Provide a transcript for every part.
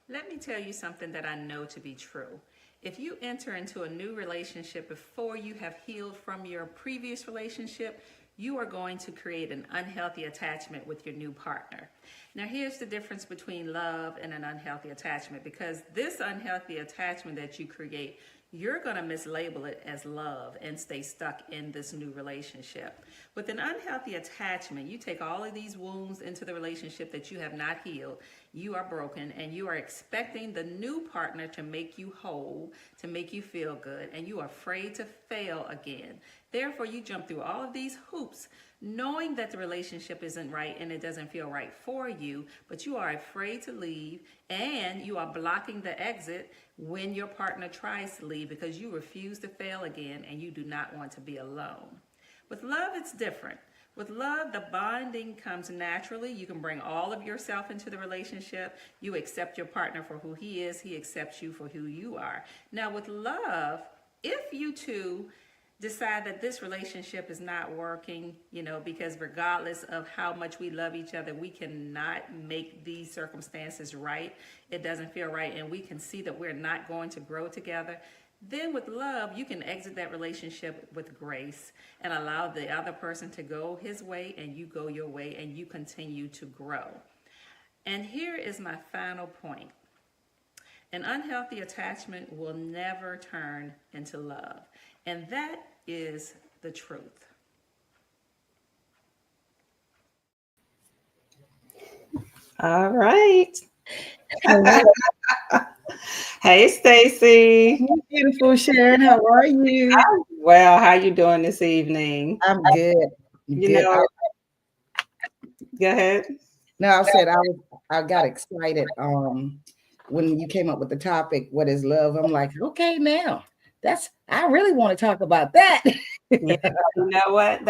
Let me tell you something that I know to be true. If you enter into a new relationship before you have healed from your previous relationship, you are going to create an unhealthy attachment with your new partner. Now, here's the difference between love and an unhealthy attachment, because this unhealthy attachment that you create, you're going to mislabel it as love and stay stuck in this new relationship. With an unhealthy attachment, you take all of these wounds into the relationship that you have not healed. You are broken and you are expecting the new partner to make you whole, to make you feel good, and you are afraid to fail again. Therefore, you jump through all of these hoops knowing that the relationship isn't right and it doesn't feel right for you, but you are afraid to leave and you are blocking the exit when your partner tries to leave because you refuse to fail again and you do not want to be alone. With love, it's different. With love, the bonding comes naturally. You can bring all of yourself into the relationship. You accept your partner for who he is, he accepts you for who you are. Now, with love, if you two decide that this relationship is not working, because regardless of how much we love each other, we cannot make these circumstances right. It doesn't feel right, and we can see that we're not going to grow together. Then with love, you can exit that relationship with grace and allow the other person to go his way and you go your way and you continue to grow. And here is my final point. An unhealthy attachment will never turn into love. And that is the truth. All right. Hello, Hey, Stacey. beautiful Sharon. How are you? Well, how you doing this evening? I'm good. You Good. know, go ahead. No, I got excited when you came up with the topic, what is love? I'm like, okay, now I really want to talk about that. Yeah, you know what?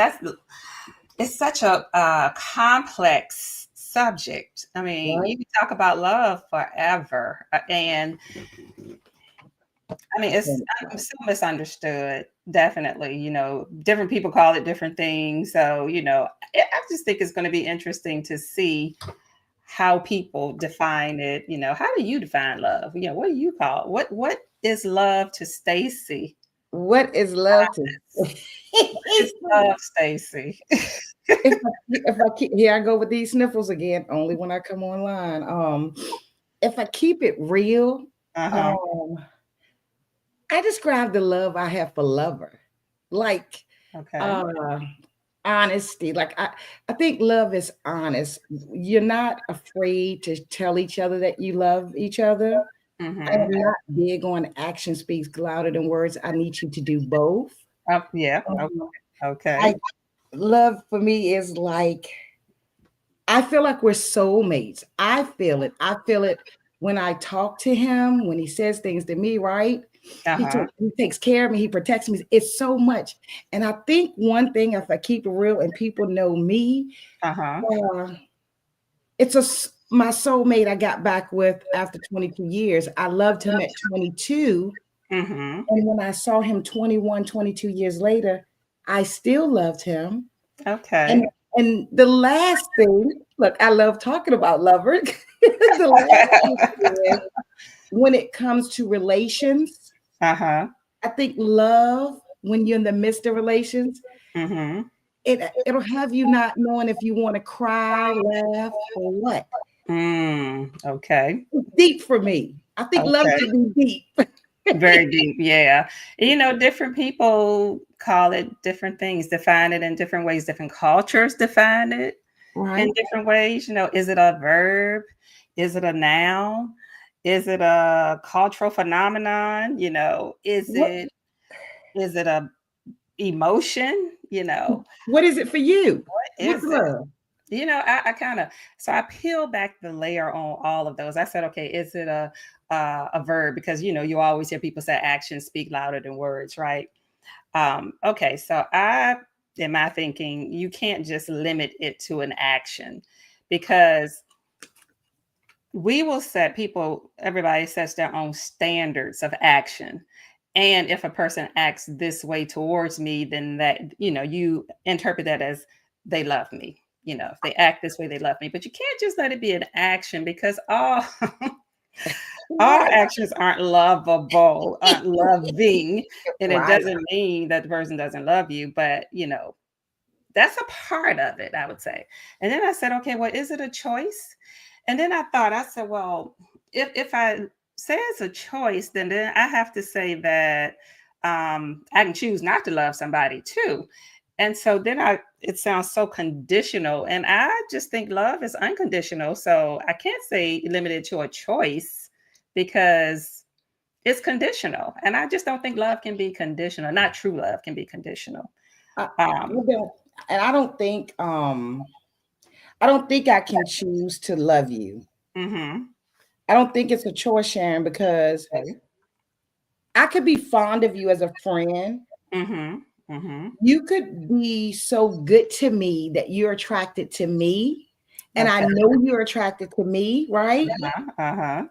It's such a complex subject. I mean, Right? you can talk about love forever, and I mean, I'm so misunderstood. Definitely, different people call it different things. So, I just think it's going to be interesting to see how people define it. How do you define love? What do you call it? What is love to Stacey? What is love to What is love, Stacey? if I keep here I go with these sniffles again, only when I come online. If I keep it real, Uh-huh. um, I describe the love I have for lover. Like Okay. uh honesty. I think love is honest. You're not afraid to tell each other that you love each other. I am Mm-hmm. not big on action speaks louder than words. I need you to do both. Oh, yeah. Um, I Okay. love for me is like I feel like we're soulmates. I feel it. I feel it when I talk to him, when he says things to me, right? Uh-huh. He takes care of me, he protects me. It's so much. And I think one thing, if I keep it real and people know me, Uh-huh. uh, my soulmate I got back with after 22 years. I loved him at 22. Mm-hmm. And when I saw him 21, 22 years later, I still loved him. And Okay. and the last thing, look, I love talking about lovers. The last thing is when it comes to relations, Uh-huh. I think love, when you're in the midst of relations, Mm-hmm. it'll have you not knowing if you want to cry, laugh, or what. Okay. It's deep for me. I think love Okay. should be deep. Very deep. Yeah. Different people call it different things, define it in different ways. Different cultures define it in Right? different ways. Is it a verb? Is it a noun? Is it a cultural phenomenon? What Is it a emotion? what is it for you? What What's is it? love? I kind of so I peel back the layer on all of those. I said, okay, is it a verb? Because you always hear people say actions speak louder than words, right? Okay, so in my thinking, you can't just limit it to an action because we will set people, everybody sets their own standards of action. And if a person acts this way towards me, then that, you interpret that as they love me. If they act this way, they love me. But you can't just let it be an action because all All actions aren't lovable, aren't loving, and it Right. doesn't mean that the person doesn't love you, but that's a part of it, I would say. And then I said, okay, well, is it a choice? And then I said, well, if I say it's a choice, then I have to say that I can choose not to love somebody too. And so then it sounds so conditional. And I just think love is unconditional. So I can't say limited to a choice because it's conditional. And I just don't think love can be conditional. Not true love can be conditional. I Um, don't, and I don't think I can choose to love you. mhm. I don't think it's a choice, Sharon, because Okay. I could be fond of you as a friend. Mhm. Mhm. You could be so good to me that you're attracted to me, and I Okay. know you're attracted to me, right? Uh-huh. Uh-huh.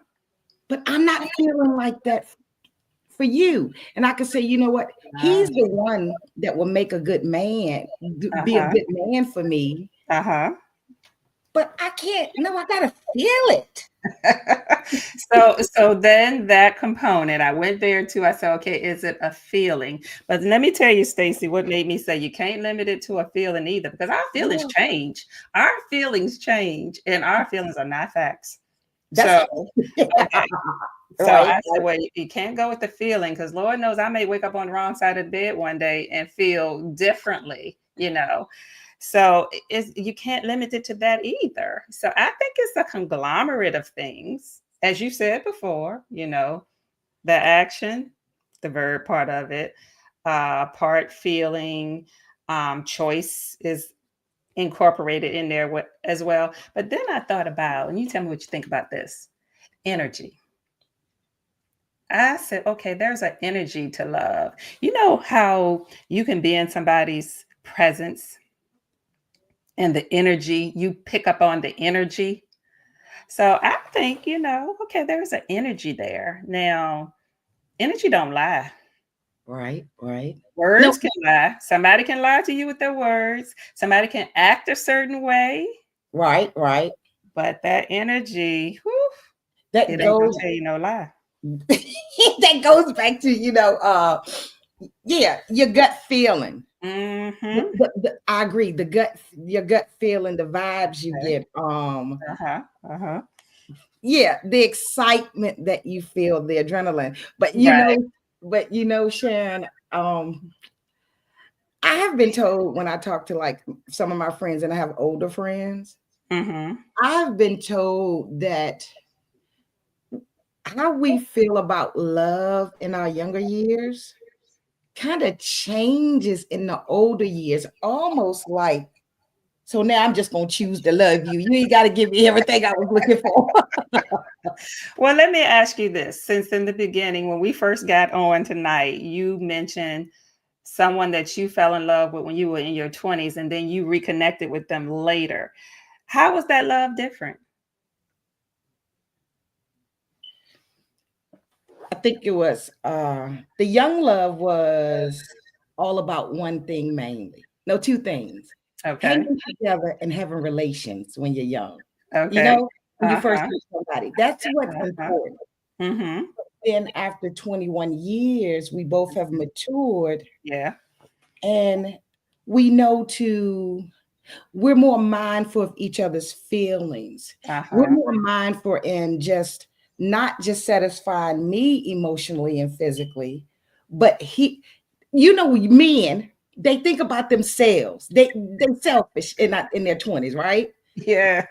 But I'm not feeling like that for you. And I could say, you know what? Uh, He's the one that will make a good man, be a uh-huh. good man for me. Uh-huh. But I can't. No, I gotta feel it. So then that component, I went there too. I said, okay, is it a feeling? But let me tell you, Stacey, what made me say you can't limit it to a feeling either, because our feelings Yeah, change. Our feelings change, and our feelings are not facts. that's So, okay. So right. I said, well, you can't go with the feeling because Lord knows I may wake up on the wrong side of the bed one day and feel differently. So you can't limit it to that either. So I think it's a conglomerate of things, as you said before, the action, the verb part of it, part feeling, choice is incorporated in there as well. But then I thought about, and you tell me what you think about this, energy. I said, okay, there's an energy to love. You know how you can be in somebody's presence and the energy, you pick up on the energy. So I think, okay, there's an energy there. Now, energy don't lie. Right, right. No, Words can lie. Somebody can lie to you with their words. Somebody can act a certain way, right, right. but that energy, whew, That it ain't gonna goes tell you no lie. that goes back to, yeah, your gut feeling. Mm-hmm. I agree. Your gut feeling, the vibes you Okay. get. Uh-huh. Uh-huh. Yeah, the excitement that you feel, the adrenaline. Right. But Sharon, I have been told when I talk to like some of my friends, and I have older friends, Mm-hmm. I've been told that how we feel about love in our younger years kind of changes in the older years, almost like, so now I'm just gonna choose to love you. You ain't got to give me everything I was looking for. Well, let me ask you this. Since in the beginning, when we first got on tonight, you mentioned someone that you fell in love with when you were in your 20s and then you reconnected with them later. How was that love different? I think it was the young love was all about one thing mainly. No, two things. Okay. Hanging together and having relations when you're young. You Okay. know, when you first Uh-huh. meet somebody. That's what's Uh-huh. important. Mm-hmm. Then after 21 years, we both have matured Yeah. and we know to we're more mindful of each other's feelings. We're Uh-huh. more mindful in just not just satisfying me emotionally and physically, but men, they think about themselves. They're selfish in their 20s, right? Yeah.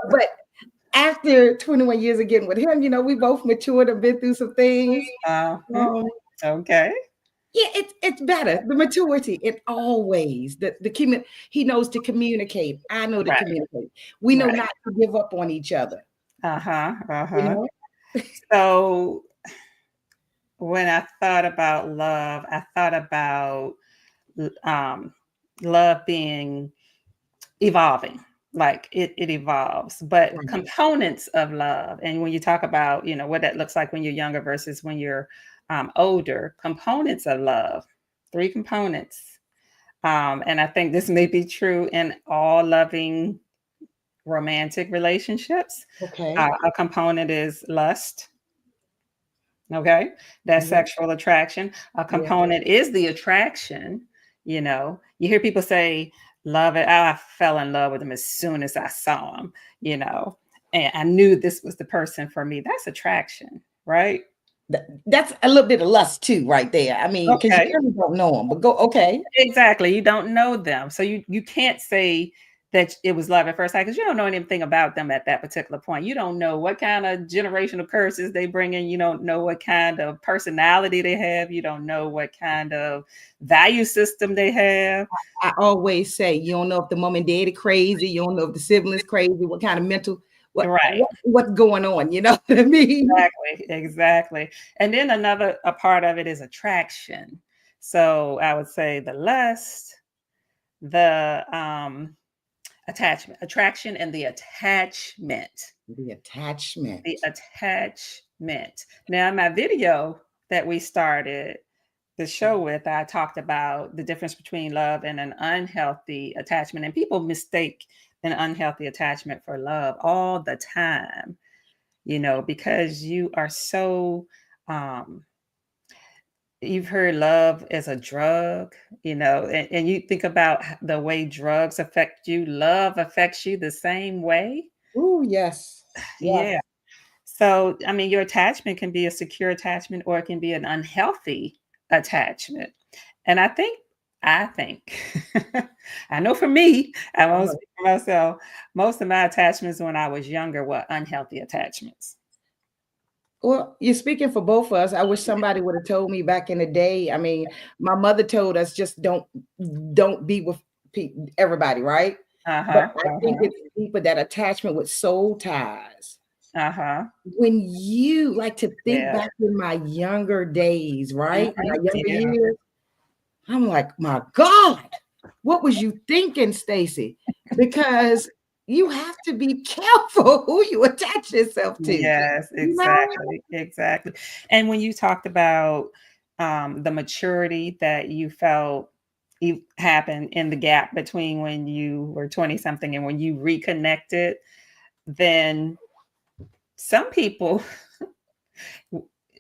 But after 21 years of getting with him, we both matured and been through some things. Uh-huh. Um, Okay. yeah, it's better. The maturity, it always he knows to communicate. I know to Right. communicate. We know Right. not to give up on each other. Uh-huh. You Uh-huh. know, So when I thought about love, I thought about um love being evolving, like it evolves, but right. components of love, and when you talk about what that looks like when you're younger versus when you're older, components of love, three components, and I think this may be true in all loving romantic relationships. Okay. A component is lust. Okay. That's Mhm. sexual attraction. A Yeah. component is the attraction. You hear people say, love it. I fell in love with him as soon as I saw him, you know, and I knew this was the person for me. That's attraction, right? That's a little bit of lust too, right there. I mean, because you Okay. really don't know them, but go, okay. Exactly. You don't know them. So you can't say that it was love at first sight because you don't know anything about them at that particular point. You don't know what kind of generational curses they bring in. You don't know what kind of personality they have. You don't know what kind of value system they have. I always say you don't know if the mom and daddy crazy, you don't know if the siblings crazy, what kind of mental, Right. what's going on, you know what I mean? Exactly. And then a part of it is attraction. So I would say the lust, the attachment, attraction, and the attachment. The attachment. The attachment. Now, in my video that we started the show with, I talked about the difference between love and an unhealthy attachment. And people mistake an unhealthy attachment for love all the time, because you are so, um, you've heard love as a drug, and you think about the way drugs affect you, love affects you the same way. Oh, yes. Yes. Yeah. So, I mean, your attachment can be a secure attachment or it can be an unhealthy attachment. And I think, I know for me, I won't Right. speak for myself, most of my attachments when I was younger were unhealthy attachments. Well, you're speaking for both of us. I wish somebody would have told me back in the day. I mean, my mother told us just don't be with everybody, right? But Uh-huh. I think Uh-huh. it's deeper, that attachment with soul ties. Uh-huh. When you like to think Yeah. back in my younger days, right? My Mhm. younger Yeah. years, I'm like, my God, what was you thinking, Stacey? Because you have to be careful who you attach yourself to. Yes, You know? exactly. And when you talked about the maturity that you felt you happened in the gap between when you were 20 something and when you reconnected, then some people,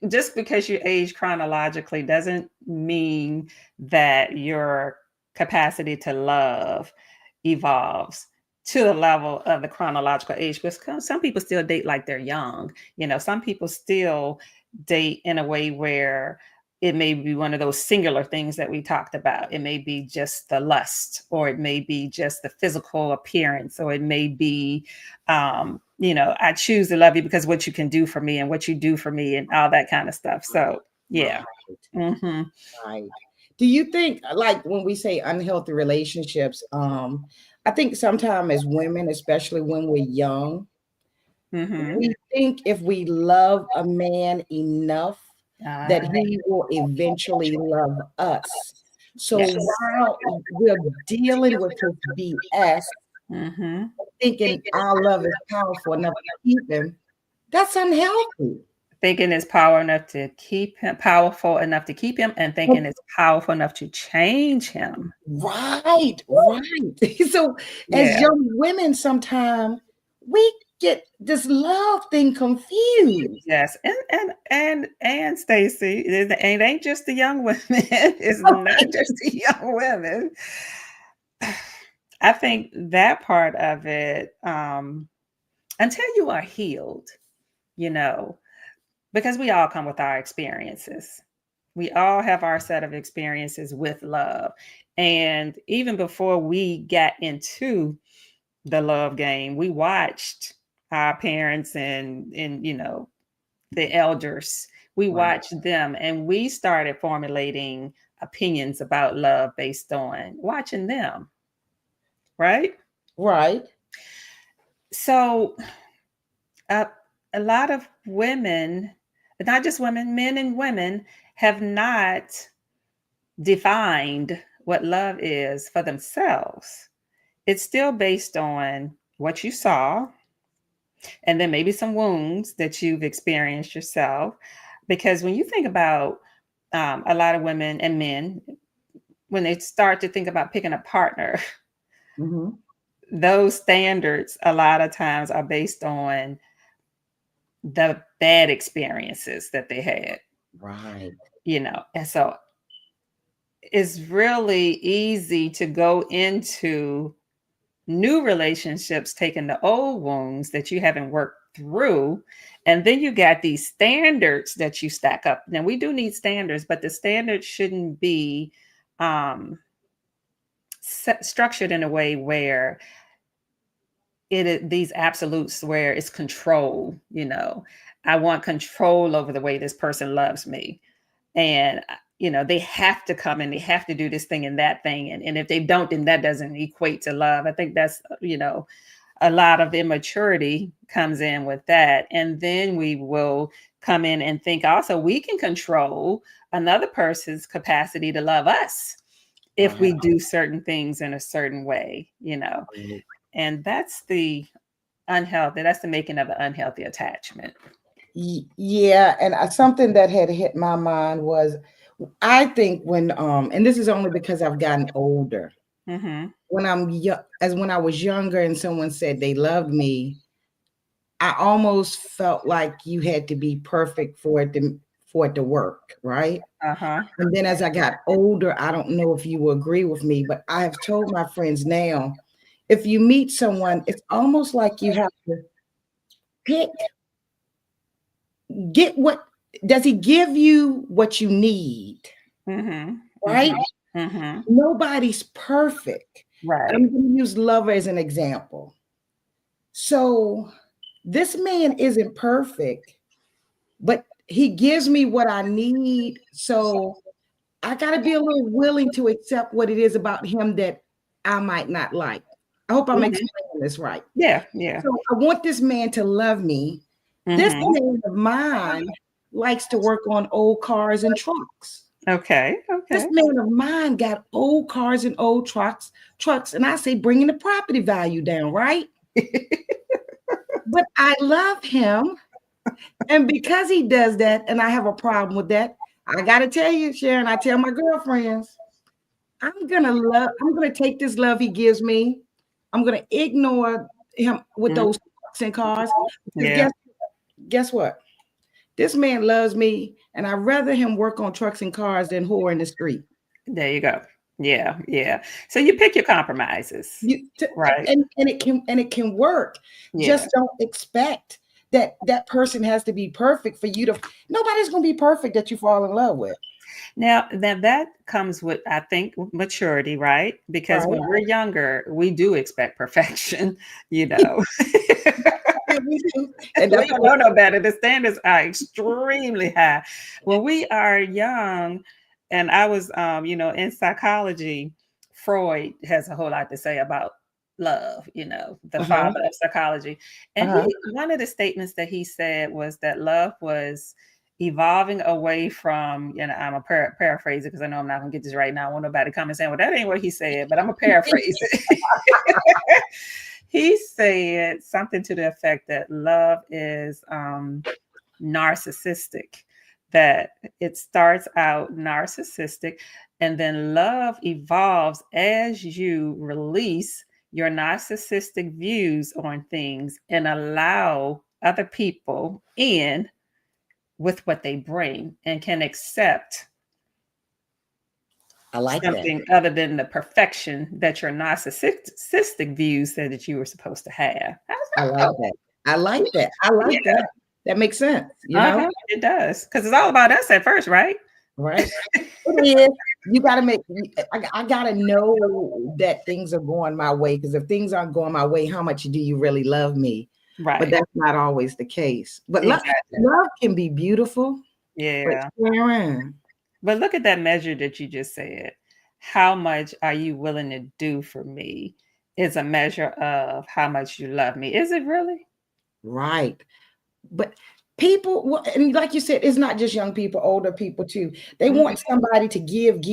just because you age chronologically doesn't mean that your capacity to love evolves to the level of the chronological age, because some people still date like they're young. Some people still date in a way where it may be one of those singular things that we talked about. It may be just the lust, or it may be just the physical appearance, or it may be I choose to love you because what you can do for me and what you do for me and all that kind of stuff. So yeah. Right. Hmm. Right. Do you think, like when we say unhealthy relationships, I think sometimes as women, especially when we're young, Hmm. we think if we love a man enough that Ah, he will eventually love us. So yes. while we're dealing with his BS, Hmm. thinking our love is powerful enough to keep him, that's unhealthy. Thinking it's powerful enough to keep him, and thinking it's powerful enough to change him. Right, right. So as Yeah. young women, sometimes we get this love thing confused. Yes. And Stacy, it ain't just the young women. It's not just the young women. I think that part of it, until you are healed, you know, because we all come with our experiences. We all have our set of experiences with love. And even before we got into the love game, we watched our parents and the elders. We Right, watched them and we started formulating opinions about love based on watching them, right? right, So uh, a lot of women, not just women, men and women, have not defined what love is for themselves. It's still based on what you saw, and then maybe some wounds that you've experienced yourself. Because when you think about a lot of women and men, when they start to think about picking a partner, mhm, those standards a lot of times are based on the bad experiences that they had, Right. and so it's really easy to go into new relationships taking the old wounds that you haven't worked through, and then you got these standards that you stack up. Now we do need standards, but the standards shouldn't be um structured in a way where these absolutes where it's control. I want control over the way this person loves me, and they have to come and they have to do this thing and that thing, and if they don't, then that doesn't equate to love. I think that's a lot of immaturity comes in with that. And then we will come in and think also we can control another person's capacity to love us if Right. we do certain things in a certain way. And that's the unhealthy, that's the making of an unhealthy attachment. Yeah, and something that had hit my mind was, I think when and this is only because I've gotten older. Mm-hmm. When I'm young, as when I was younger and someone said they loved me, I almost felt like you had to be perfect for it to work, right? Uh-huh. And then as I got older, I don't know if you will agree with me, but I have told my friends now, if you meet someone, it's almost like you have to pick, get what does he give you what you need, Mm-hmm. right? Mm-hmm. Mm-hmm. Nobody's perfect. Right. I'm going to use Lover as an example. So this man isn't perfect, but he gives me what I need. So I got to be a little willing to accept what it is about him that I might not like. I hope I'm Mm-hmm. explaining this right. Yeah. Yeah. So I want this man to love me. This Mm-hmm. man of mine likes to work on old cars and trucks. Okay. This Okay. man of mine got old cars and old trucks, and I say bringing the property value down, right? But I love him, and because he does that, and I have a problem with that, I gotta tell you, Sharon. I tell my girlfriends, I'm gonna take this love he gives me. I'm gonna ignore him with Mm. those trucks and cars because Yeah. guess what? This man loves me, and I'd rather him work on trucks and cars than whore in the street. There you go. Yeah. Yeah. So you pick your compromises, right? And it can work. Yeah. Just don't expect that person has to be perfect for you to. Nobody's going to be perfect that you fall in love with. Now that comes with, I think, maturity, right? Because Right. when we're younger, we do expect perfection, you Yeah, know. we do. And We that's don't what, know no better. The standards are extremely high. When we are young, and I was, in psychology, Freud has a whole lot to say about love, the uh-huh, father of psychology. And uh-huh. one of the statements that he said was that love was evolving away from, I'm a paraphrase it because I know I'm not going to get this right now. I want nobody to come and say, well, that ain't what he said, but I'm going to paraphrase it. He said something to the effect that love is narcissistic, that it starts out narcissistic, and then love evolves as you release your narcissistic views on things and allow other people in with what they bring and can accept I like that. something other than the perfection that your narcissistic views said that you were supposed to have. I was I like, like oh, that. I like that. I like yeah, that. That makes sense, you know? it does. Because it's all about us at first, right? Right? It is. You got to make, I got to know that things are going my way. Because if things aren't going my way, how much do you really love me? But Right. that's not always the case. But Exactly. love can be beautiful. But Yeah. Sharon, But look at that measure that you just said. How much are you willing to do for me is a measure of how much you love me. Is it really? right. But people, and like you said, it's not just young people, older people too. They Mhm. want somebody to give, and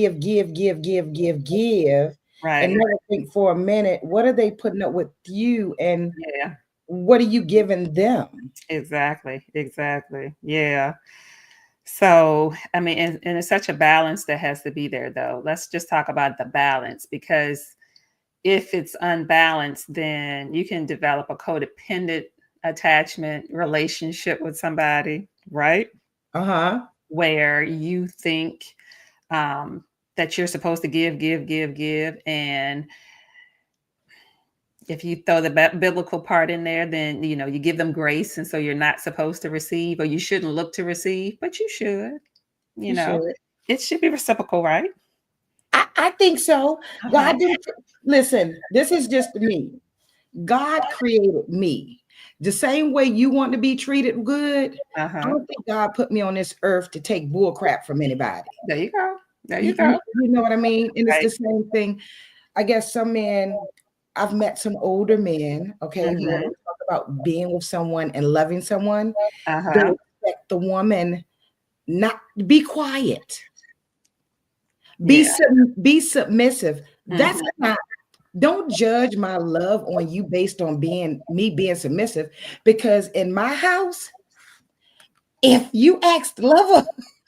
Right. never think for a minute, what are they putting up with you and Yeah. what are you giving them? Exactly. Exactly. Yeah. So, I mean, and it's such a balance that has to be there, though. Let's just talk about the balance because if it's unbalanced, then you can develop a codependent attachment relationship with somebody, right? Uh-huh. Where you think um, that you're supposed to give, give, give, give. And if you throw the biblical part in there, then, you know, you give them grace. And so you're not supposed to receive, or you shouldn't look to receive, but you should, you You know, should. it should be reciprocal, right? I think so. Uh-huh. God didn't listen, this is just me. God created me. The same way you want to be treated good, I Uh-huh. don't think God put me on this earth to take bull crap from anybody. There you go. There you You, go. you, you know what I mean? And it's Right. the same thing. I guess some men, I've met some older men, okay, who when Mm-hmm. they talk about being with someone and loving someone, they Uh-huh. expect the woman not be quiet, Yeah. be submissive. That's Mm-hmm. not. Don't judge my love on you based on being submissive, because in my house, if you asked lover,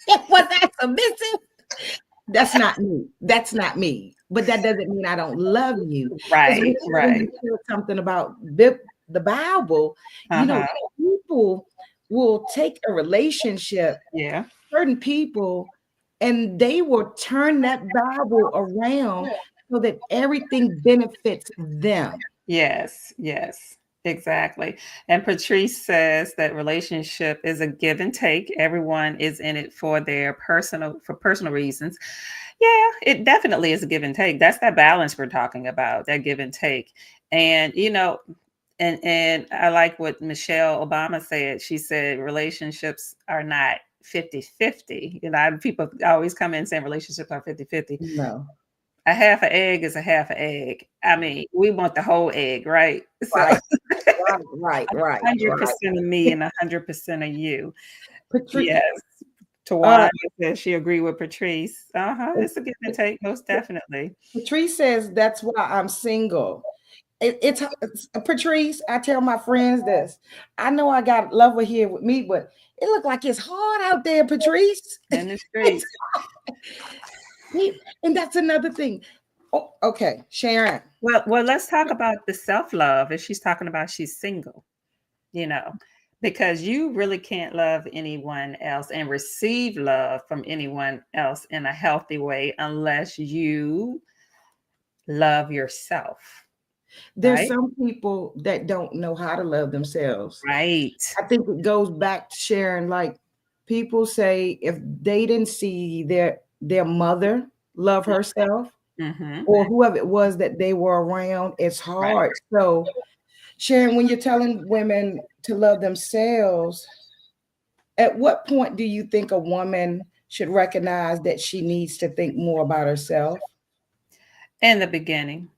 was I submissive? That's not me. That's not me. But that doesn't mean I don't love you. Because Right. when Right. you said something about the Bible, you know, Uh-huh. people will take a relationship, Yeah. certain people, and they will turn that Bible around so that everything benefits them. Yes. Yes. Exactly. And Patrice says that relationship is a give and take. Everyone is in it for personal reasons. Yeah, it definitely is a give and take. That's that balance we're talking about, that give and take. And you know, and I like what Michelle Obama said. She said relationships are not 50-50. You know, people always come in saying relationships are 50-50. No. A half an egg is a half an egg. I mean, we want the whole egg, right? So Right, right. 100% of me and 100% of you. Patrice, Yes. uh, Tawana says she agreed with Patrice. It's a give and take, most definitely. Patrice says that's why I'm single. It's Patrice. I tell my friends this. I know I got lover here with me, but it look like it's hard out there, Patrice. In the It's, streets. and that's another thing. Oh, okay, Sharon. Well, let's talk about the self-love. If she's talking about she's single, you know, because you really can't love anyone else and receive love from anyone else in a healthy way unless you love yourself, There's right? some people that don't know how to love themselves. Right. I think it goes back to Sharon. Like people say, if they didn't see their mother love herself, Mm-hmm. or whoever it was that they were around, it's Right. hard. So, Sharon, when you're telling women to love themselves, at what point do you think a woman should recognize that she needs to think more about herself? In the beginning,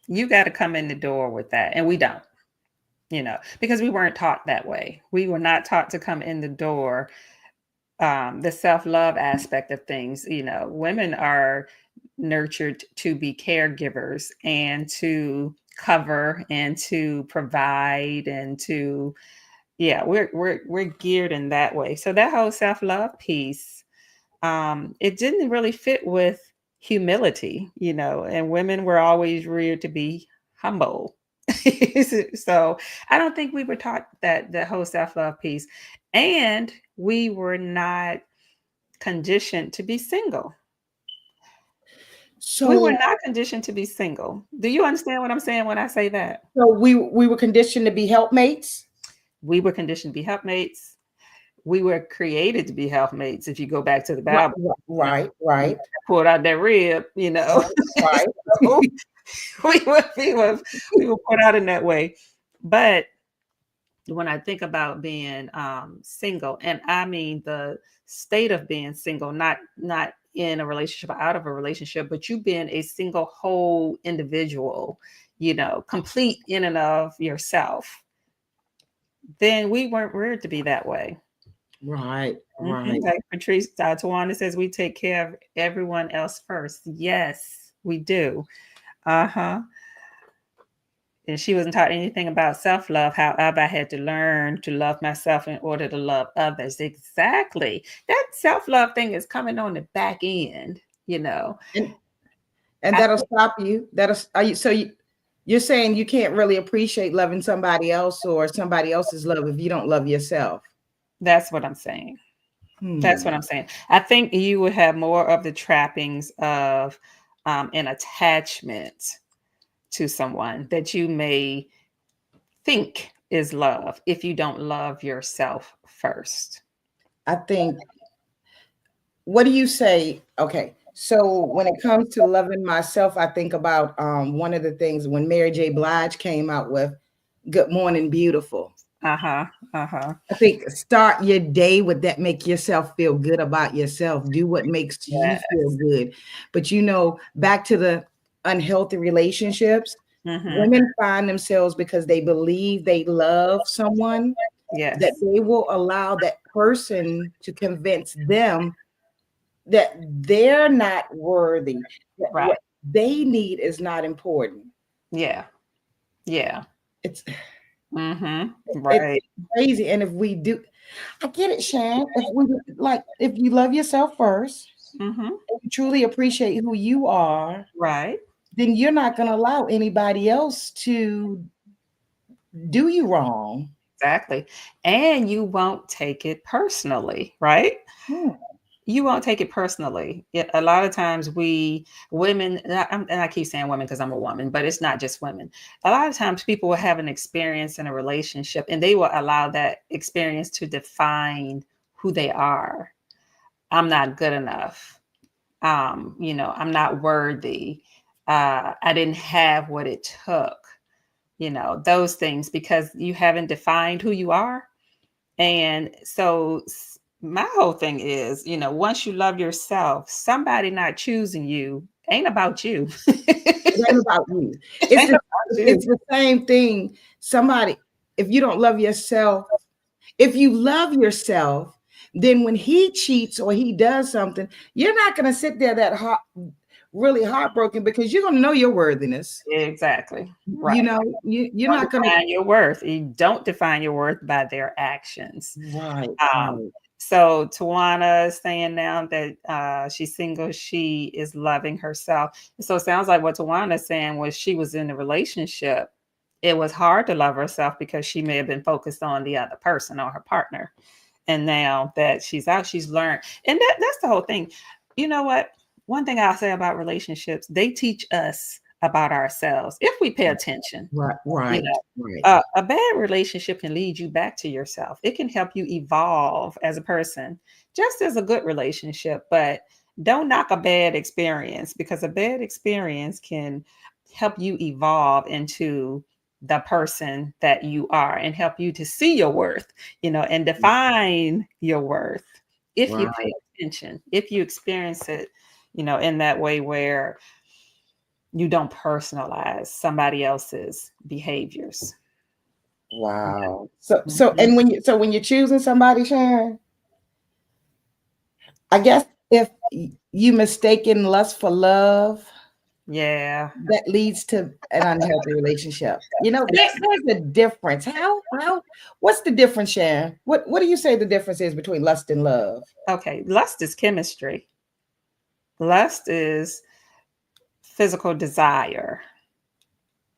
you got to come in the door with that. And we don't, because we weren't taught that way. We were not taught to come in the door. The self-love aspect of things, women are nurtured to be caregivers and to cover and to provide and to, yeah, we're geared in that way. So that whole self-love piece, it didn't really fit with humility, and women were always reared to be humble. So I don't think we were taught that the whole self-love piece. And we were not conditioned to be single. We were So, not conditioned to be single. Do you understand what I'm saying when I say that? so we were conditioned to be helpmates. We were conditioned to be helpmates. We were created to be helpmates. If you go back to the Right, Bible, right, pulled out that rib, right. So we were put out in that way. But when I think about being single, and I mean the state of being single, not in a relationship or out of a relationship, but you being a single whole individual, complete in and of yourself, then we weren't reared to be that way. Right, right. Like Patrice Tawana says, we take care of everyone else first. Yes, we do. Uh-huh. And she wasn't taught anything about self-love. However, I had to learn to love myself in order to love others. Exactly. That self-love thing is coming on the back end. And And I that'll think stop you. You're saying you can't really appreciate loving somebody else or somebody else's love if you don't love yourself. that's what I'm saying. That's Hmm. what I'm saying. I think you would have more of the trappings of an attachment to someone that you may think is love if you don't love yourself first. I think, what do you say? Okay. So when it comes to loving myself, I think about one of the things when Mary J. Blige came out with Good Morning Beautiful. Uh-huh. Uh-huh. I think start your day with that, make yourself feel good about yourself. Do what makes you Yeah. feel good. But back to the unhealthy relationships, Mm-hmm. women find themselves because they believe they love someone that Yes. they will allow that person to convince them that they're not worthy, that Right. what they need is not important. Yeah. Yeah. It's Mm-hmm. it's Right. crazy. And if we do, I get it, Shan. If you love yourself first, Mm-hmm. and you truly appreciate who you are, Right. then you're not going to allow anybody else to do you wrong. Exactly. And you won't take it personally, right? Hmm. You won't take it personally. A lot of times we women, and I keep saying women because I'm a woman, but it's not just women. A lot of times people will have an experience in a relationship and they will allow that experience to define who they are. I'm not good enough. I'm not worthy. I didn't have what it took, those things because you haven't defined who you are. And so my whole thing is, once you love yourself, somebody not choosing you ain't about you. It ain't about you. It It's ain't the, about you. it's the same thing. Somebody, if you don't love yourself, if you love yourself, then when he cheats or he does something, you're not going to sit there really heartbroken because you're going to know your worthiness. Exactly. Right. You're Don't not going to. define your worth. You don't define your worth by their actions. Right, Um, right. so Tawana is saying now that she's single, she is loving herself. So it sounds like what Tawana is saying was she was in a relationship. It was hard to love herself because she may have been focused on the other person or her partner. And now that she's out, she's learned. And that's the whole thing. You know what? One thing I'll say about relationships, they teach us about ourselves if we pay attention. Right, You right, know, right. a bad relationship can lead you back to yourself. It can help you evolve as a person, just as a good relationship. But don't knock a bad experience because a bad experience can help you evolve into the person that you are and help you to see your worth, and define your worth if you pay Right. attention, if you experience it, in that way where you don't personalize somebody else's behaviors. Wow. So Mhm. and when you're choosing somebody, Sharon, I guess if you mistaken lust for love, Yeah. that leads to an unhealthy relationship. And that's There's a difference. What's the difference, Sharon? What do you say the difference is between lust and love? okay. Lust is chemistry. Lust is physical desire,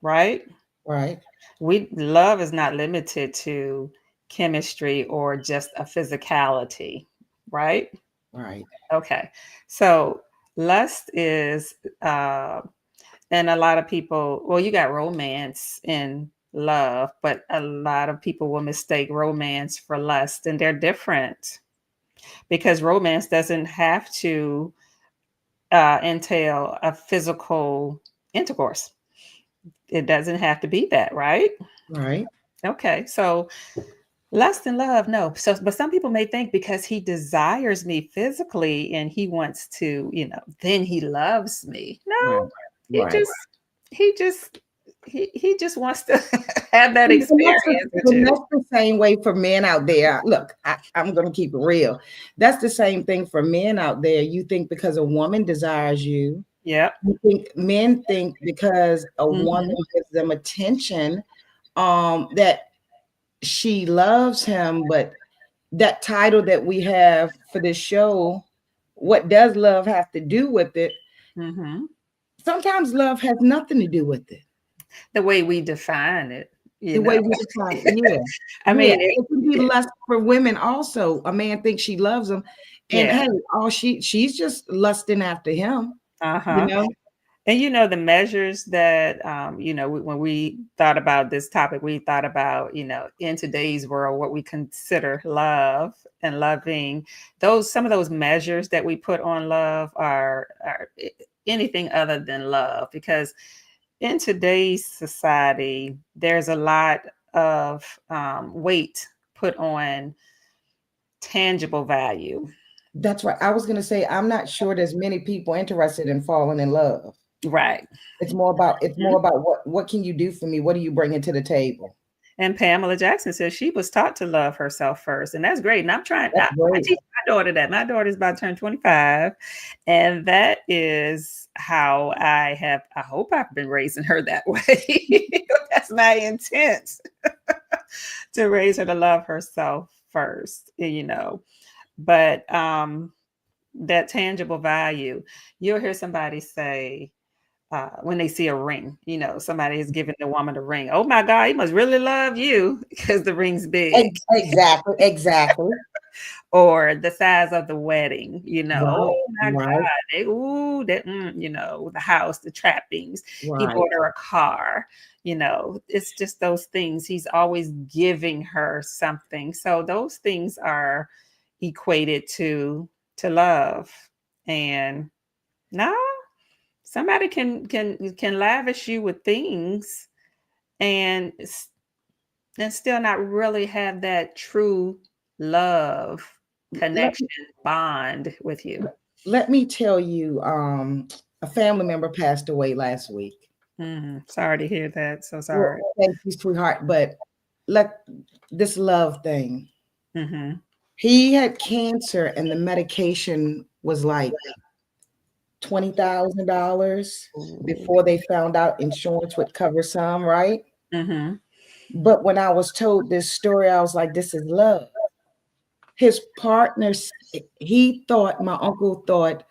right? Right, Love is not limited to chemistry or just a physicality, right? right, Okay. So lust is and a lot of people, well, you got romance and love, but a lot of people will mistake romance for lust, and they're different because romance doesn't have to entail a physical intercourse. It doesn't have to be that, right? right. Okay, so lust and love, no. So, but some people may think because he desires me physically and he wants to, then he loves me. No, Right, he right. just, he just, he just wants to have that And experience with you. that's the same way for men out there. Look, I'm going to keep it real. That's the same thing for men out there. You think because a woman desires you, Yep. men think because a woman Hmm. gives them attention, that she loves him. But that title that we have for this show, what does love have to do with it? Hmm. sometimes love has nothing to do with it. The way we define it, The way we define it. Yeah. I Yeah. mean, It can be lust for women also. A man thinks she loves him. And yeah, hey, all she's just lusting after him, you uh-huh. know? And the measures that when we thought about this topic, we thought about, in today's world, what we consider love and loving. Those Some of those measures that we put on love are anything other than love, because in today's society, there's a lot of weight put on tangible value. That's right. I was gonna say I'm not sure there's many people interested in falling in love. Right. It's more about what can you do for me? What are you bringing to the table? And Pamela Jackson says she was taught to love herself first. And that's great. And That's I great. teach my daughter that. My daughter's about to turn 25. And that is how I hope I've been raising her that way. That's my intent, to raise her to love herself first, But that tangible value, you'll hear somebody say, when they see a ring, somebody is giving the woman a ring. Oh my God, he must really love you because the ring's big. Exactly. Exactly. Or the size of the wedding, Right. oh my God, Right. the house, the trappings. He Right. bought her a car. It's just those things. He's always giving her something. So those things are equated to love. And no, somebody can lavish you with things and still not really have that true love, Let, connection, bond with you. let me tell you, a family member passed away last week. Sorry to hear that. So Well, sorry. thank you, sweetheart. But let this love thing. Mm-hmm. He had cancer, and the medication was like $20,000 before they found out insurance would cover some, right? Mm-hmm. But when I was told this story, I was like, this is love. His partner, my uncle thought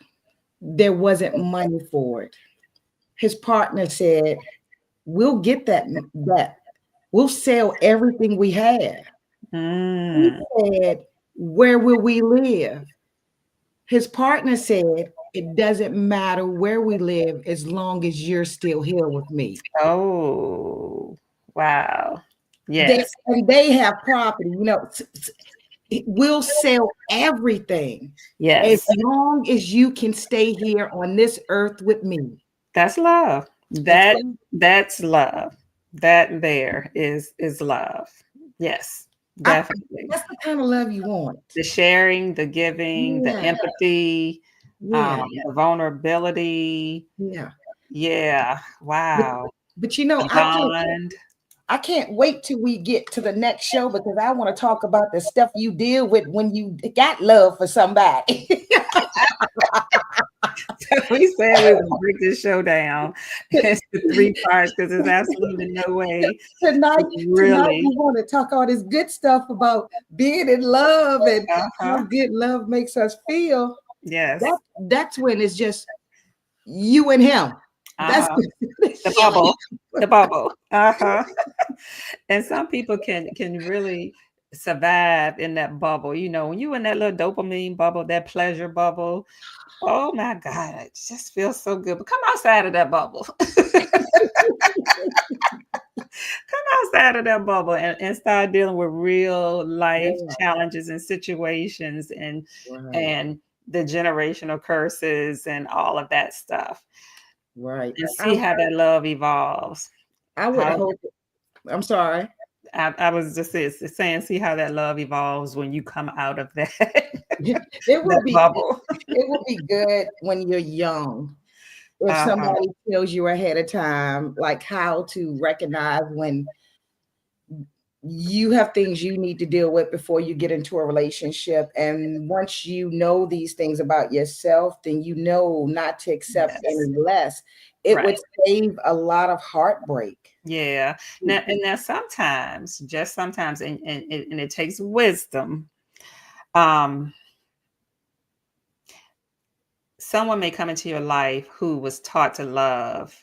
there wasn't money for it. His partner said, we'll get that. We'll sell everything we have. He Mm. said, where will we live? His partner said, it doesn't matter where we live as long as you're still here with me. Oh, wow. They Yes. and they have property, we'll sell everything as Yes. long as you can stay here on this earth with me. That's love. That's That's love. That there is love. Yes, I, definitely. that's the kind of love you want. The sharing, the giving, the Yeah, empathy, yeah, the vulnerability. yeah. Yeah. But, Wow. but The bond. I can't wait till we get to the next show because I want to talk about the stuff you deal with when you got love for somebody. We said we would break this show down into 3 parts because there's absolutely no way tonight, to tonight really. we want to talk all this good stuff about being in love and how Uh-huh. good love makes us feel. Yes. That's when it's just you and him. That's Uh-huh. The bubble. The bubble. Uh-huh. And some people can really survive in that bubble. When you in that little dopamine bubble, that pleasure bubble. Oh my God, it just feels so good. But come outside of that bubble. Come outside of that bubble and start dealing with real life yeah, challenges and situations right, and the generational curses and all of that stuff. right. And see how that love evolves. I would How hope. I'm sorry. I was just saying, see how that love evolves when you come out of that It would that be bubble. it would be good when you're young. If Uh-huh. somebody tells you ahead of time, like how to recognize when you have things you need to deal with before you get into a relationship. And once you know these things about yourself, then you know not to accept Yes. any less. It Right. would save a lot of heartbreak. Yeah. Now sometimes, just sometimes, and it takes wisdom. Um, someone may come into your life who was taught to love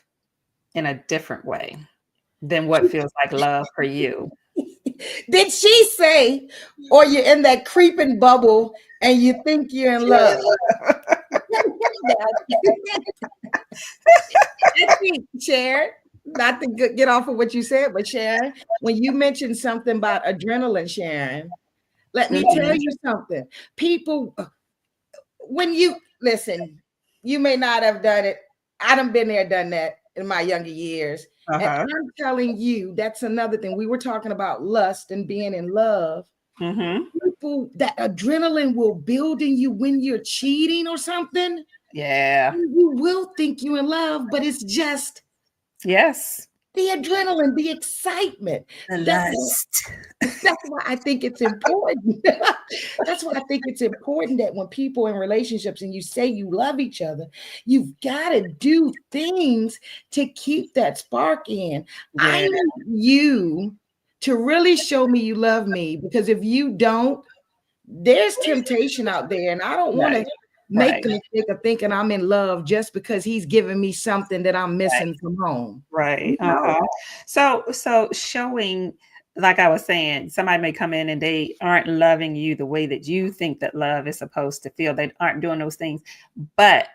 in a different way than what feels like love for you. Did she say, or you're in that creeping bubble and you think you're in love? I think, Sharon, not to get off of what you said, but Sharon, when you mentioned something about adrenaline, Sharon, let me tell Mhm. you something. People, when you listen, you may not have done it. I done been there, done that in my younger years. And Uh-huh. I'm telling you, that's another thing. We were talking about lust and being in love. Mhm. People, that adrenaline will build in you when you're cheating or something. Yeah. You will think you're in love, but it's just Yes. the adrenaline, the excitement. The That's lust. that's why I think it's important. That's why I think it's important that when people in relationships and you say you love each other, you've got to do things to keep that spark in. I Yeah. need you to really show me you love me, because if you don't, there's temptation out there, and I don't want to Right. make Right. the mistake of thinking I'm in love just because he's giving me something that I'm Right. missing from home. Right. No. Uh-huh. So showing, like I was saying, somebody may come in and they aren't loving you the way that you think that love is supposed to feel. They aren't doing those things, but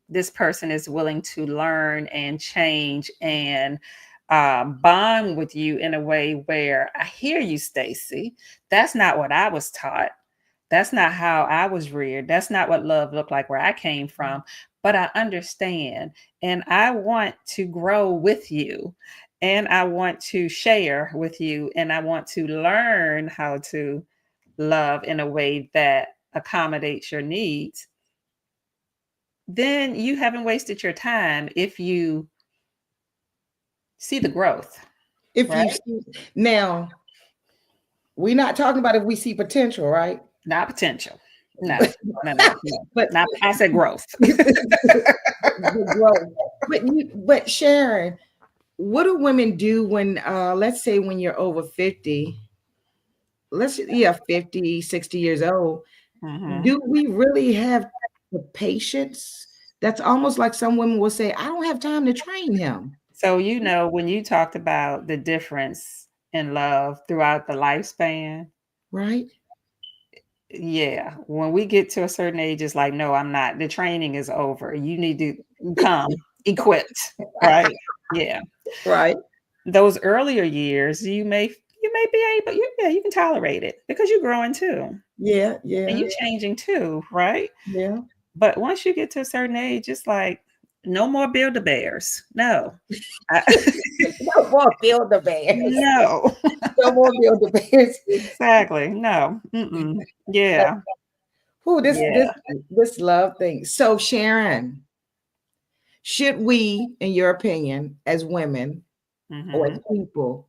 this person is willing to learn and change and bond with you in a way where I hear you, Stacy. That's not what I was taught. That's not how I was reared. That's not what love looked like where I came from. But I understand and I want to grow with you and I want to share with you and I want to learn how to love in a way that accommodates your needs. Then you haven't wasted your time if you see the growth, If you right? see, now, we're not talking about if we see potential, right? Not potential. No, no, no, no. But Not, I said growth. the growth. But Sharon, what do women do when let's say when you're over 50, let's yeah, 50, 60 years old, Mhm. do we really have the patience? That's almost like some women will say, I don't have time to train him, So, when you talked about the difference in love throughout the lifespan, right? yeah, when we get to a certain age, it's like, no, I'm not. The training is over. You need to come equipped, right? Yeah. Right. Those earlier years, you may be able, yeah, you can tolerate it because you're growing too. Yeah, And yeah, you're changing too, right? yeah. But once you get to a certain age, it's like, no more Build-A-Bears. No. I No more build the bears. no. No more build the bears. Exactly. No. Mm-mm. Yeah. Who Yeah. this love thing. So Sharon, should we, in your opinion, as women or as Mhm. people,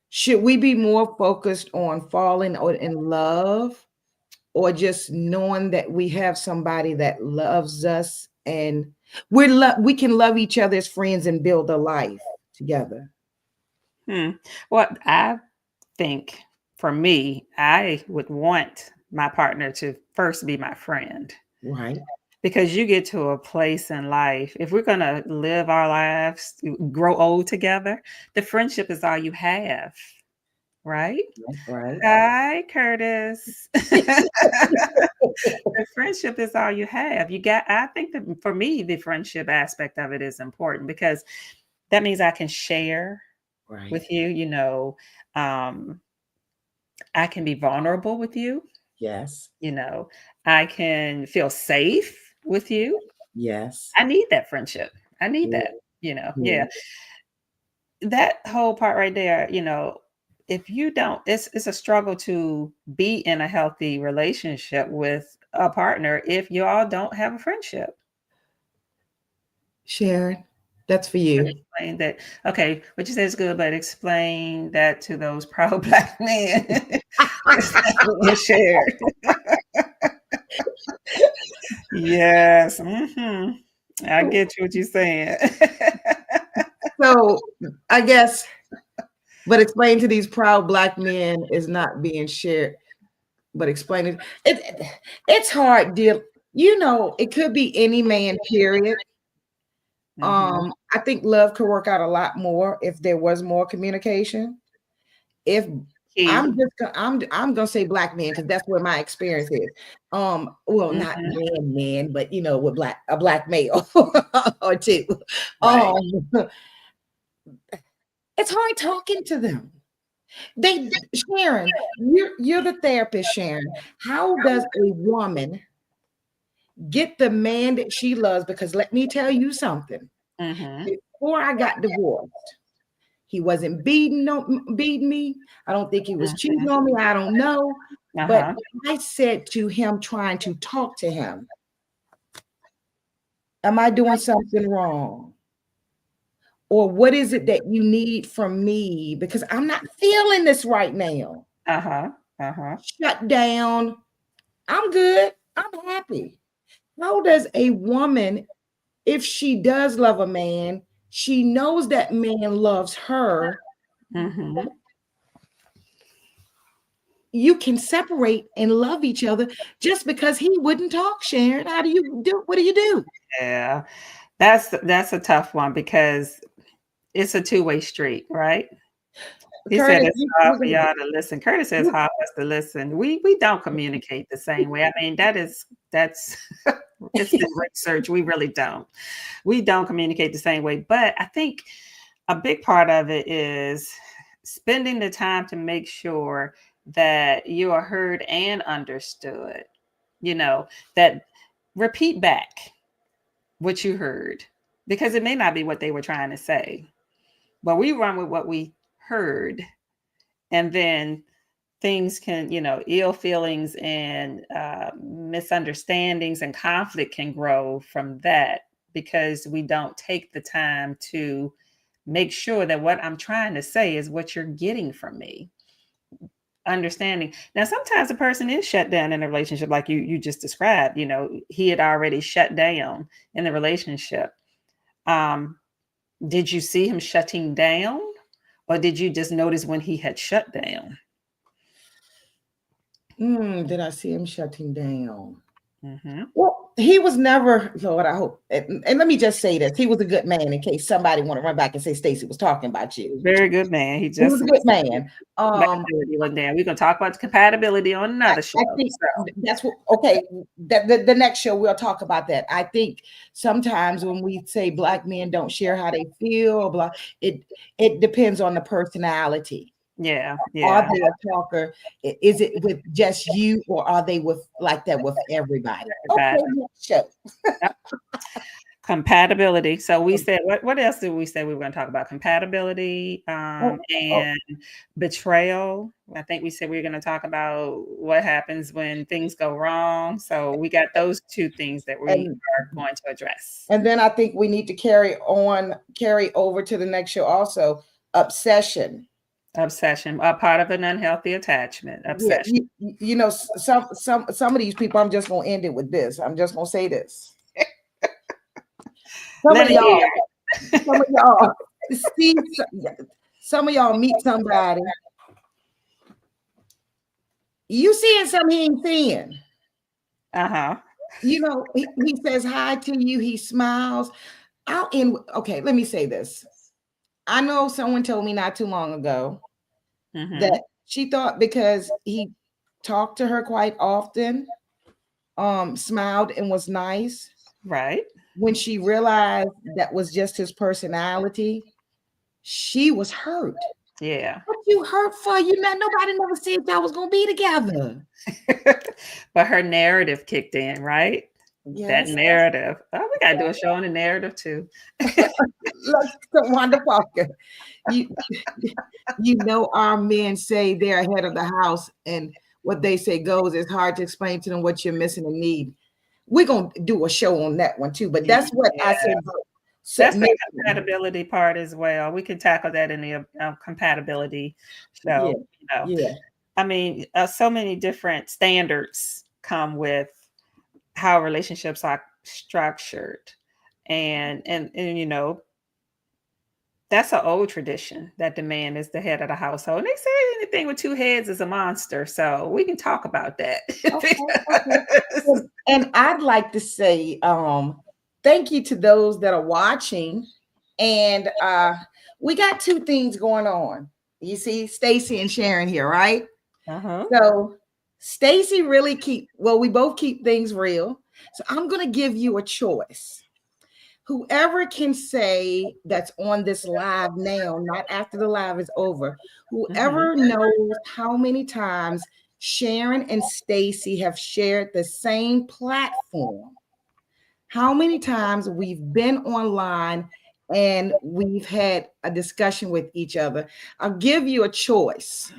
should we be more focused on falling or in love, or just knowing that we have somebody that loves us and we can love each other as friends and build a life together, Hmm. Well, I think for me, I would want my partner to first be my friend right? because you get to a place in life, if we're going to live our lives, grow old together, the friendship is all you have, right? Right. Hi, Curtis. The friendship is all you have. I think that for me, the friendship aspect of it is important because that means I can share Right. with you, um, I can be vulnerable with you, Yes. you know, I can feel safe with you. Yes. I need that friendship. I need Yeah. that, Yeah. yeah. That whole part right there, if you don't, it's a struggle to be in a healthy relationship with a partner if you all don't have a friendship. Sharon, that's for And you. explain that, okay, what you said is good, but explain that to those proud black men. It's not being shared. Yes. I get you what you're saying. So I guess, but explain to these proud black men is not being shared. But explain it. It's hard deal. It could be any man, period. Mhm. I think love could work out a lot more if there was more communication. If Key. I'm gonna say black men because that's where my experience is. Well, not Mhm. men, but with a black male or two. Right. Um, it's hard talking to them. Sharon, you're the therapist, Sharon. How does a woman get the man that she loves? Because let me tell you something. Mhm. Before I got divorced, he wasn't beating me. I don't think he was cheating Mhm. on me. I don't know. But Uh-huh. I said to him, trying to talk to him, am I doing something wrong? Or what is it that you need from me? Because I'm not feeling this right now. Uh-huh. Uh-huh. Shut down. I'm good. I'm happy. How does a woman, if she does love a man, she knows that man loves her, Mhm. you can separate and love each other just because he wouldn't talk, Sharon? What do you do? Yeah. That's a tough one because it's a two-way street, right? He said Curtis, it's hard for y'all to listen. Curtis says hard for us to listen. We don't communicate the same way. I mean, that's it's the research. We really don't. We don't communicate the same way. But I think a big part of it is spending the time to make sure that you are heard and understood. You know, that repeat back what you heard because it may not be what they were trying to say, but we run with what we heard, and then things can, ill feelings and misunderstandings and conflict can grow from that because we don't take the time to make sure that what I'm trying to say is what you're getting from me. Understanding. Now, sometimes a person is shut down in a relationship, like you just described. He had already shut down in the relationship. Um, did you see him shutting down, or did you just notice when he had shut down? Did I see him shutting down? Hmm. Well, he was never, Lord, I hope. And let me just say this. He was a good man in case somebody want to run back and say Stacey was talking about you. Very good man. He He was just a good man. compatibility one day. We're gonna talk about the compatibility on another show. I think So that's what, okay. That the next show we'll talk about that. I think sometimes when we say black men don't share how they feel, blah, it it depends on the personality. yeah, Are yeah. they a talker? Is it with just you, or are they with like that with everybody? Everybody. Okay, next show. Yep. Compatibility. So we said what else did we say we were gonna talk about? Compatibility, Oh, oh, and betrayal. I think we said we were gonna talk about what happens when things go wrong. So we got those two things that we and are going to address. and then I think we need to carry over to the next show also. Obsession. Obsession, a part of an unhealthy attachment. Yeah, Obsession. some of these people. I'm just gonna end it with this. I'm just gonna say this. Some Let of me y'all, hear. some of y'all see some of y'all meet somebody. You seeing something he ain't seeing. Uh-huh. He says hi to you. He smiles. Okay, let me say this. I know someone told me not too long ago Mhm. that she thought because he talked to her quite often, smiled and was nice. Right. When she realized that was just his personality, she was hurt. Yeah. What you hurt for? Nobody never said y'all was gonna be together. But her narrative kicked in, right? That Yes. narrative. Oh, we gotta do a show on the narrative too. Let's Wanda Parker. You our men say they're ahead of the house, and what they say goes. It's hard to explain to them what you're missing and need. We're gonna do a show on that one too. But that's what I Yeah. said about That's the submission. compatibility part as well. We can tackle that in the compatibility Yeah, show. yeah. I mean, so many different standards come with how relationships are structured, and That's an old tradition that the man is the head of the household. And they say anything with two heads is a monster. So we can talk about that. Okay, okay. And I'd like to say thank you to those that are watching. And we got two things going on. You see Stacey and Sharon here, right? Uh-huh. So Stacey really we both keep things real. So I'm going to give you a choice. Whoever can say that's on this live now, not after the live is over, whoever knows how many times Sharon and Stacey have shared the same platform, how many times we've been online and we've had a discussion with each other. I'll give you a choice.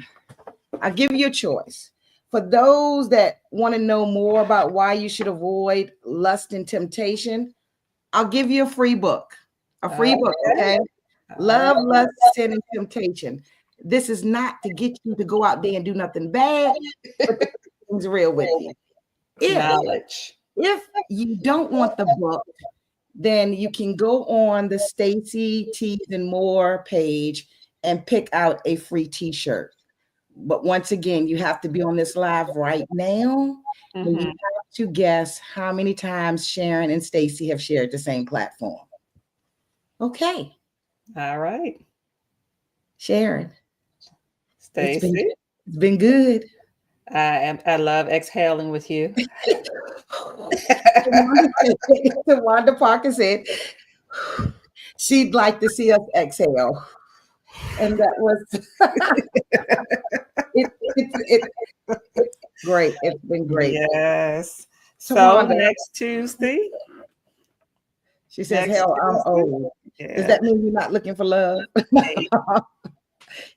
I'll give you a choice. For those that want to know more about why you should avoid lust and temptation, I'll give you a free book. Okay? Love, Lust, Sin, and Temptation. This is not to get you to go out there and do nothing bad, but things real with you. Knowledge. If you don't want the book, then you can go on the Stacey Tees and More page and pick out a free t-shirt. But once again, you have to be on this live right now. And you have to guess how many times Sharon and Stacey have shared the same platform. Okay. All right. Sharon. Stacey. It's been good. I love exhaling with you. Wanda Parker said she'd like to see us exhale. And that was it's great. It's been great. Yes. So Wanda, next Tuesday. She says, hell, I'm old. Yeah. Does that mean you're not looking for love?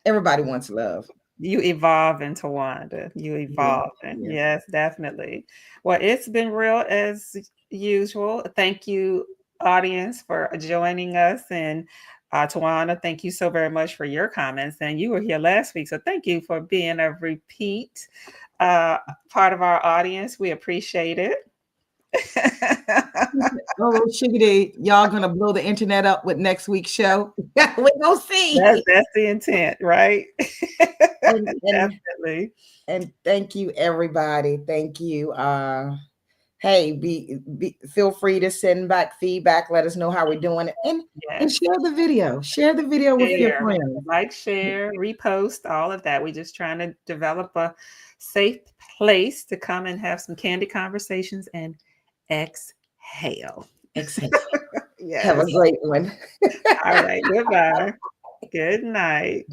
Everybody wants love. You evolving, Tawanda. You evolving. Yeah. Yes, definitely. Well, it's been real as usual. Thank you, audience, for joining us. And Tawanda, thank you so very much for your comments. And you were here last week, so thank you for being a repeat part of our audience. We appreciate it. Oh, Sugar, y'all gonna blow the internet up with next week's show. We're gonna see. That's the intent, right? Definitely. And thank you, everybody. Thank you. Hey, feel free to send back feedback. Let us know how we're doing it, and share the video. Share the video with your friends. Like, share, repost, all of that. We're just trying to develop a safe place to come and have some candid conversations and exhale. Exhale. Yes. Have a great one. All right. Goodbye. Good night.